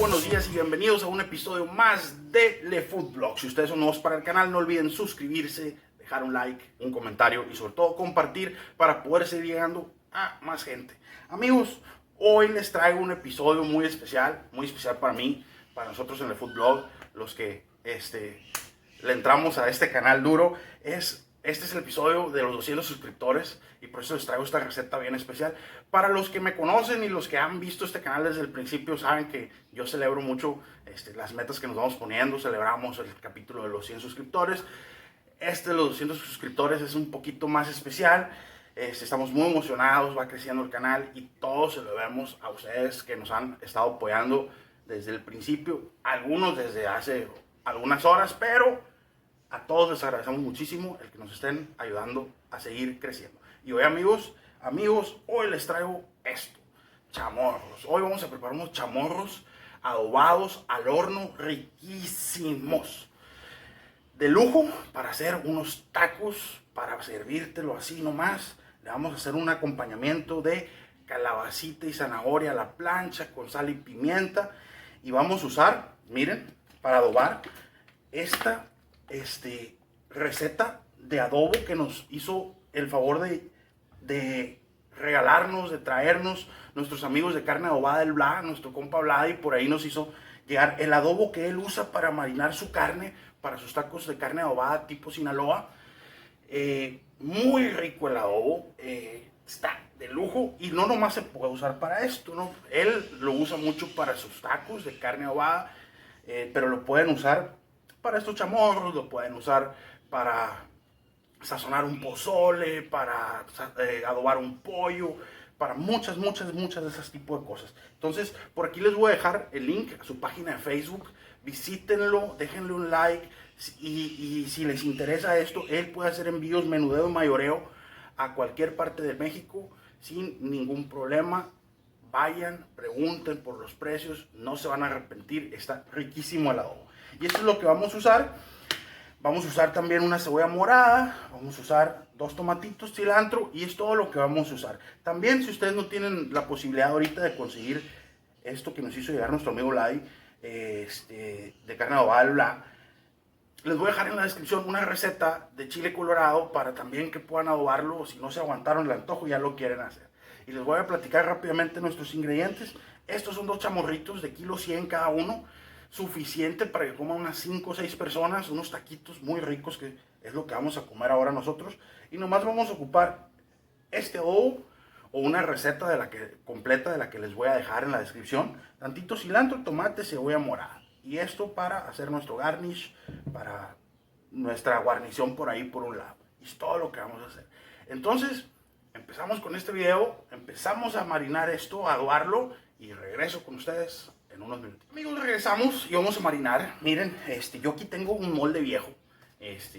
buenos días y bienvenidos a un episodio más de Le Food Blog. Si ustedes son nuevos para el canal, no olviden suscribirse, dejar un like, un comentario y sobre todo compartir para poder seguir llegando a más gente. Amigos, hoy les traigo un episodio muy especial para mí, para nosotros en Le Food Blog, los que le entramos a este canal duro. Este es el episodio de los 200 suscriptores y por eso les traigo esta receta bien especial. Para los que me conocen y los que han visto este canal desde el principio, saben que yo celebro mucho las metas que nos vamos poniendo. Celebramos el capítulo de los 100 suscriptores. De los 200 suscriptores es un poquito más especial. Estamos muy emocionados, va creciendo el canal y todo se lo debemos a ustedes que nos han estado apoyando desde el principio. Algunos desde hace algunas horas, pero a todos les agradecemos muchísimo el que nos estén ayudando a seguir creciendo. Y hoy, amigos, hoy les traigo esto, chamorros. Hoy vamos a preparar unos chamorros adobados al horno, riquísimos, de lujo, para hacer unos tacos, para servírtelo así nomás. Le vamos a hacer un acompañamiento de calabacita y zanahoria a la plancha con sal y pimienta. Y vamos a usar, miren, para adobar esta receta de adobo que nos hizo el favor de regalarnos, de traernos nuestros amigos de Carne Adobada del Bla, nuestro compa Bla, y por ahí nos hizo llegar el adobo que él usa para marinar su carne, para sus tacos de carne adobada tipo Sinaloa. Muy rico el adobo, está de lujo y no nomás se puede usar para esto, ¿no? Él lo usa mucho para sus tacos de carne adobada, pero lo pueden usar para estos chamorros, lo pueden usar para sazonar un pozole, para adobar un pollo, para muchas de esas tipos de cosas. Entonces, por aquí les voy a dejar el link a su página de Facebook. Visítenlo, déjenle un like y si les interesa esto, él puede hacer envíos menudeo y mayoreo a cualquier parte de México sin ningún problema. Vayan, pregunten por los precios, no se van a arrepentir, está riquísimo el adobo. Y esto es lo que vamos a usar. Vamos a usar también una cebolla morada, vamos a usar 2 tomatitos, cilantro, y es todo lo que vamos a usar. También, si ustedes no tienen la posibilidad ahorita de conseguir esto que nos hizo llegar nuestro amigo Lai, de carne adobada, les voy a dejar en la descripción una receta de chile colorado para también que puedan adobarlo si no se aguantaron el antojo y ya lo quieren hacer. Y les voy a platicar rápidamente nuestros ingredientes. Estos son 2 chamorritos de 1.100 kg cada uno. Suficiente para que coman unas 5 o 6 personas, unos taquitos muy ricos que es lo que vamos a comer ahora nosotros. Y nomás vamos a ocupar este adobo o una receta completa de la que les voy a dejar en la descripción. Tantito cilantro, tomate, cebolla morada. Y esto para hacer nuestro garnish, para nuestra guarnición por ahí por un lado. Y es todo lo que vamos a hacer. Entonces, empezamos con este video, empezamos a marinar esto, a adobarlo y regreso con ustedes en unos minutos. Amigos, regresamos y vamos a marinar. Miren, yo aquí tengo un molde viejo.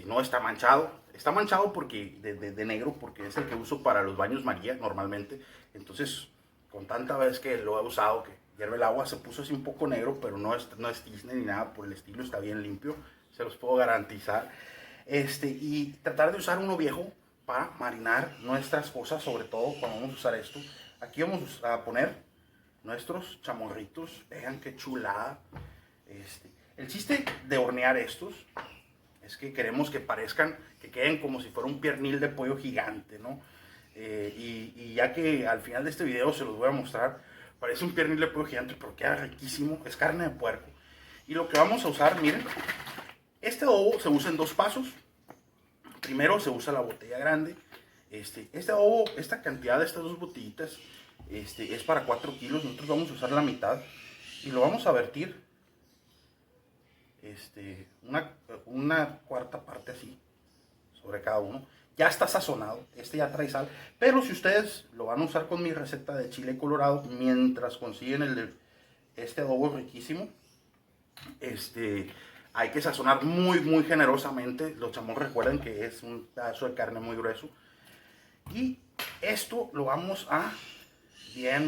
No está manchado. Está manchado porque de negro, porque es el que uso para los baños María normalmente. Entonces, con tanta vez que lo he usado, que hierve el agua, se puso así un poco negro, pero no es tizne ni nada por el estilo. Está bien limpio, se los puedo garantizar. Y tratar de usar uno viejo para marinar nuestras cosas, sobre todo cuando vamos a usar esto. Aquí vamos a poner nuestros chamorritos, vean qué chulada. El chiste de hornear estos es que queremos que parezcan, que queden como si fuera un piernil de pollo gigante, ¿no? Y ya que al final de este video se los voy a mostrar, parece un piernil de pollo gigante, pero queda riquísimo, es carne de puerco. Y lo que vamos a usar, miren, este adobo se usa en 2 pasos. Primero se usa la botella grande. Este adobo, esta cantidad de estas 2 botellitas, es para 4 kilos. Nosotros vamos a usar la mitad y lo vamos a vertir una cuarta parte así sobre cada uno. Ya está sazonado, ya trae sal, pero si ustedes lo van a usar con mi receta de chile colorado mientras consiguen este adobo riquísimo, hay que sazonar muy generosamente. Los chamorros, recuerden que es un pedazo de carne muy grueso, y esto lo vamos a bien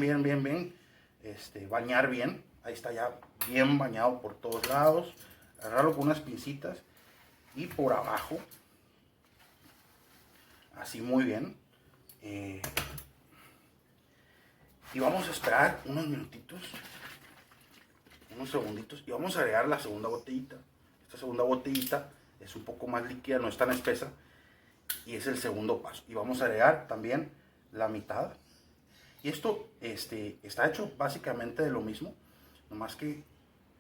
bañar bien. Ahí está ya bien bañado por todos lados. Agarrarlo con unas pincitas y por abajo, así muy bien. Y vamos a esperar unos minutitos unos segunditos y vamos a agregar la segunda botellita. Esta segunda botellita es un poco más líquida, no es tan espesa y es el segundo paso. Y vamos a agregar también la mitad. Y esto está hecho básicamente de lo mismo, nomás que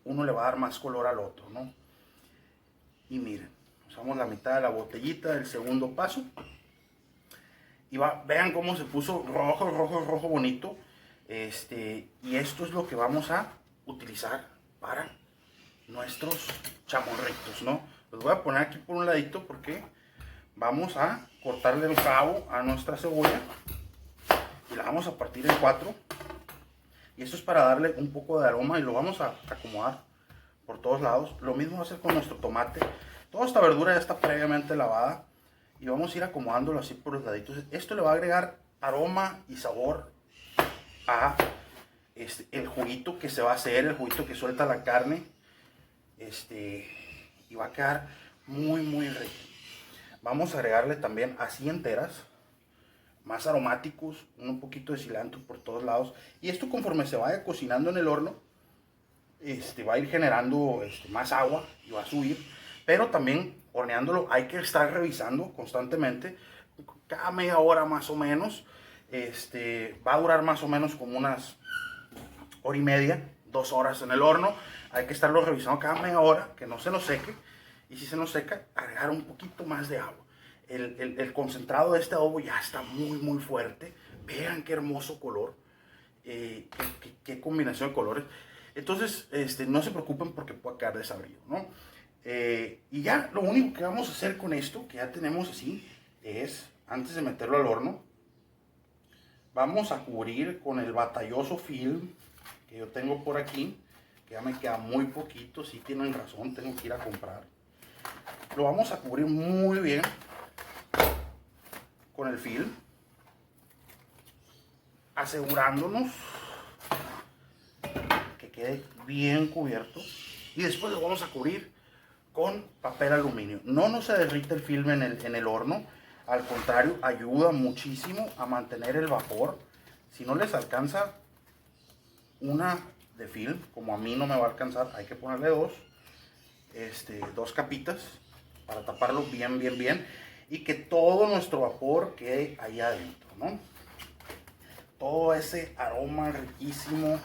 uno le va a dar más color al otro, ¿no? Y miren, usamos la mitad de la botellita del segundo paso. Y vean cómo se puso rojo, rojo, rojo bonito. Y esto es lo que vamos a utilizar para nuestros chamorritos, ¿no? Los voy a poner aquí por un ladito porque vamos a cortarle el cabo a nuestra cebolla y la vamos a partir en 4. Y esto es para darle un poco de aroma y lo vamos a acomodar por todos lados. Lo mismo va a hacer con nuestro tomate. Toda esta verdura ya está previamente lavada y vamos a ir acomodándolo así por los laditos. Esto le va a agregar aroma y sabor a el juguito que se va a hacer, el juguito que suelta la carne. Y va a quedar muy muy rico. Vamos a agregarle también así enteras, más aromáticos, un poquito de cilantro por todos lados. Y esto conforme se vaya cocinando en el horno, va a ir generando más agua y va a subir. Pero también horneándolo hay que estar revisando constantemente, cada media hora más o menos. Va a durar más o menos como unas hora y media, 2 horas en el horno. Hay que estarlo revisando cada media hora, que no se nos seque. Y si se nos seca, agregar un poquito más de agua. El concentrado de este adobo ya está muy muy fuerte. Vean qué hermoso color. Qué combinación de colores. Entonces, no se preocupen porque puede quedar desabrido, ¿no? Y ya lo único que vamos a hacer con esto, que ya tenemos así, es, antes de meterlo al horno, vamos a cubrir con el batalloso film que yo tengo por aquí, que ya me queda muy poquito. Si tienen razón, tengo que ir a comprar. Lo vamos a cubrir muy bien con el film, asegurándonos que quede bien cubierto. Y después lo vamos a cubrir con papel aluminio. No se derrite el film en el horno. Al contrario, ayuda muchísimo a mantener el vapor. Si no les alcanza una de film, como a mí no me va a alcanzar, hay que ponerle dos capitas para taparlo bien, bien, bien. Y que todo nuestro vapor quede ahí adentro, ¿no? Todo ese aroma riquísimo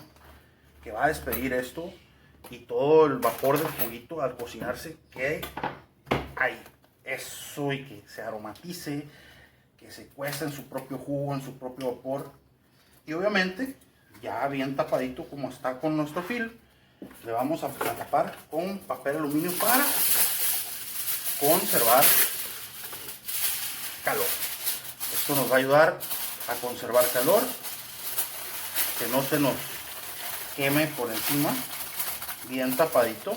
que va a despedir esto y todo el vapor del juguito al cocinarse quede ahí. Eso, y que se aromatice, que se cueza en su propio jugo, en su propio vapor. Y obviamente, ya bien tapadito como está con nuestro film, le vamos a tapar con papel aluminio para conservar calor. Esto nos va a ayudar a conservar calor, que no se nos queme por encima, bien tapadito.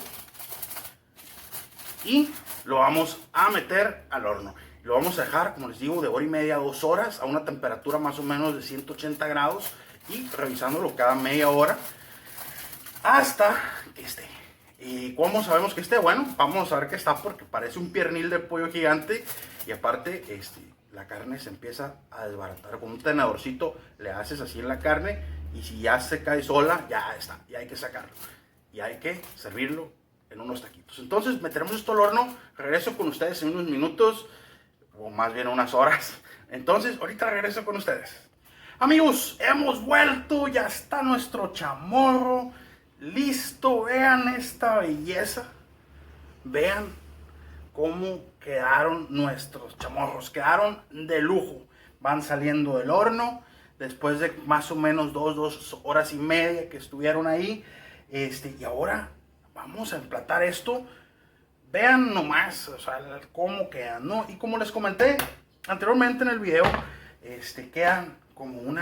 Y lo vamos a meter al horno. Lo vamos a dejar, como les digo, de hora y media a 2 horas a una temperatura más o menos de 180 grados y revisándolo cada media hora hasta que esté. ¿Y cómo sabemos que esté? Bueno, vamos a ver que está porque parece un piernil de pollo gigante y aparte la carne se empieza a desbaratar. Con un tenedorcito le haces así en la carne y si ya se cae sola, ya está, ya hay que sacarlo y hay que servirlo en unos taquitos. Entonces meteremos esto al horno, regreso con ustedes en unos minutos o más bien unas horas. Entonces ahorita regreso con ustedes. Amigos, hemos vuelto, ya está nuestro chamorro listo. Vean esta belleza, vean cómo quedaron nuestros chamorros, quedaron de lujo. Van saliendo del horno después de más o menos 2 horas y media que estuvieron ahí. Y ahora vamos a emplatar esto. Vean nomás, o sea, cómo quedan, ¿no? Y como les comenté anteriormente en el video, quedan como un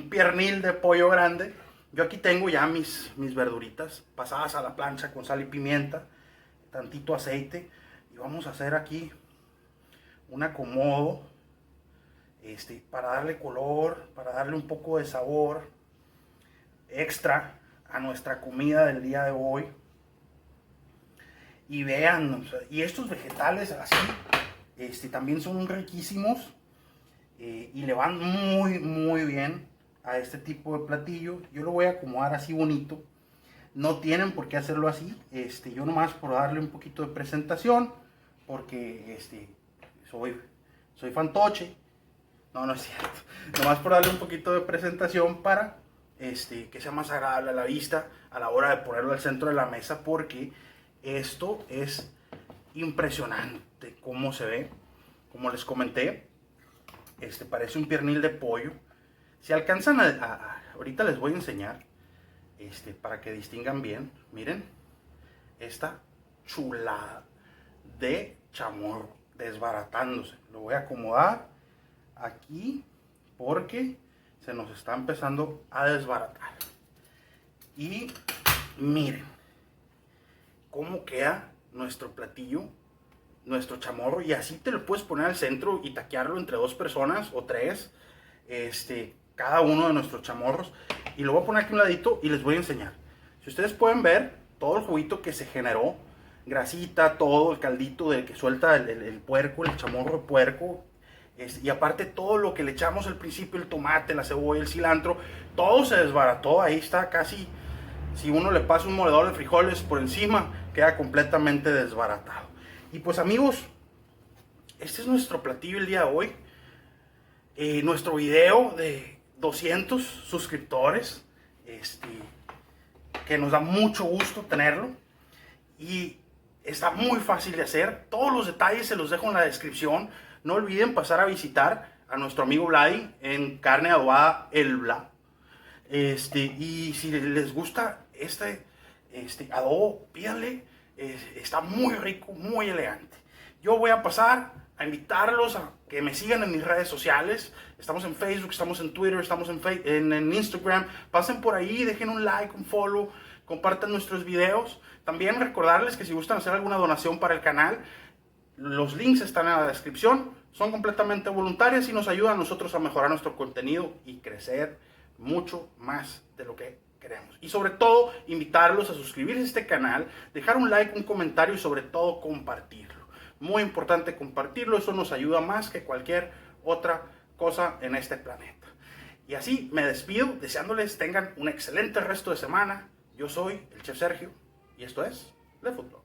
piernil de pollo grande. Yo aquí tengo ya mis verduritas pasadas a la plancha con sal y pimienta, tantito aceite, y vamos a hacer aquí un acomodo, para darle color, para darle un poco de sabor extra a nuestra comida del día de hoy. Y vean, o sea, y estos vegetales así, también son riquísimos y le van muy muy bien a este tipo de platillo. Yo lo voy a acomodar así bonito. No tienen por qué hacerlo así. Yo nomás por darle un poquito de presentación, porque soy fantoche. No, no es cierto. Nomás por darle un poquito de presentación para que sea más agradable a la vista a la hora de ponerlo al centro de la mesa, porque esto es impresionante cómo se ve. Como les comenté, parece un piernil de pollo. Si alcanzan ahorita les voy a enseñar, para que distingan bien. Miren, esta chulada de chamorro desbaratándose. Lo voy a acomodar aquí porque se nos está empezando a desbaratar. Y miren cómo queda nuestro platillo, nuestro chamorro, y así te lo puedes poner al centro y taquearlo entre 2 personas o 3, cada uno de nuestros chamorros. Y lo voy a poner aquí a un ladito y les voy a enseñar. Si ustedes pueden ver todo el juguito que se generó, grasita, todo el caldito de que suelta el puerco, el chamorro de puerco, y aparte todo lo que le echamos al principio, el tomate, la cebolla, el cilantro, todo se desbarató. Ahí está casi, si uno le pasa un moledor de frijoles por encima, queda completamente desbaratado. Y pues amigos, este es nuestro platillo el día de hoy. Nuestro video de 200 suscriptores, que nos da mucho gusto tenerlo, y está muy fácil de hacer. Todos los detalles se los dejo en la descripción. No olviden pasar a visitar a nuestro amigo Vladi en Carne Adobada El Vla. Y si les gusta este adobo, pídanle. Está muy rico, muy elegante. Yo voy a pasar a invitarlos a que me sigan en mis redes sociales. Estamos en Facebook, estamos en Twitter, estamos en Instagram. Pasen por ahí, dejen un like, un follow, compartan nuestros videos. También recordarles que si gustan hacer alguna donación para el canal, los links están en la descripción. Son completamente voluntarias y nos ayudan a nosotros a mejorar nuestro contenido y crecer mucho más de lo que queremos. Y sobre todo, invitarlos a suscribirse a este canal, dejar un like, un comentario y sobre todo compartirlo. Muy importante compartirlo, eso nos ayuda más que cualquier otra cosa en este planeta. Y así me despido, deseándoles tengan un excelente resto de semana. Yo soy el Chef Sergio y esto es Le Food Blog.